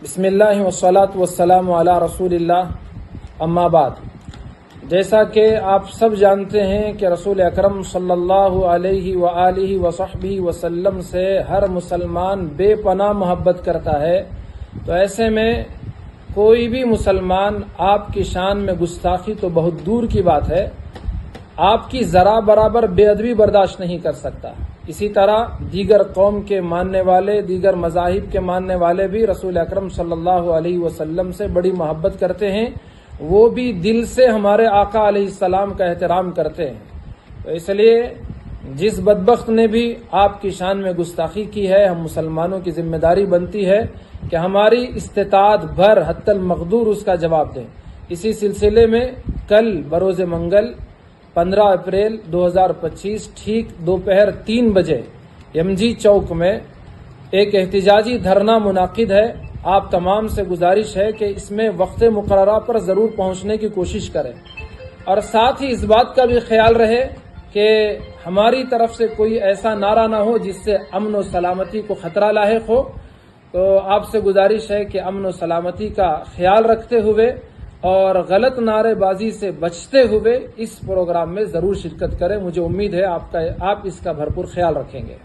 بسم اللہ والصلاة والسلام علی رسول اللہ، اما بعد۔ جیسا کہ آپ سب جانتے ہیں کہ رسول اکرم صلی اللہ علیہ وآلہ وصحبہ وسلم سے ہر مسلمان بے پناہ محبت کرتا ہے، تو ایسے میں کوئی بھی مسلمان آپ کی شان میں گستاخی تو بہت دور کی بات ہے، آپ کی ذرا برابر بے ادبی برداشت نہیں کر سکتا۔ اسی طرح دیگر قوم کے ماننے والے، دیگر مذاہب کے ماننے والے بھی رسول اکرم صلی اللہ علیہ وسلم سے بڑی محبت کرتے ہیں، وہ بھی دل سے ہمارے آقا علیہ السلام کا احترام کرتے ہیں۔ تو اس لیے جس بدبخت نے بھی آپ کی شان میں گستاخی کی ہے، ہم مسلمانوں کی ذمہ داری بنتی ہے کہ ہماری استطاعت بھر حتی المقدور اس کا جواب دیں۔ اسی سلسلے میں کل بروز منگل 15 اپریل 2025 ٹھیک دوپہر 3 بجے ایم جی چوک میں ایک احتجاجی دھرنا منعقد ہے۔ آپ تمام سے گزارش ہے کہ اس میں وقت مقررہ پر ضرور پہنچنے کی کوشش کریں، اور ساتھ ہی اس بات کا بھی خیال رہے کہ ہماری طرف سے کوئی ایسا نعرہ نہ ہو جس سے امن و سلامتی کو خطرہ لاحق ہو۔ تو آپ سے گزارش ہے کہ امن و سلامتی کا خیال رکھتے ہوئے اور غلط نعرے بازی سے بچتے ہوئے اس پروگرام میں ضرور شرکت کریں۔ مجھے امید ہے آپ اس کا بھرپور خیال رکھیں گے۔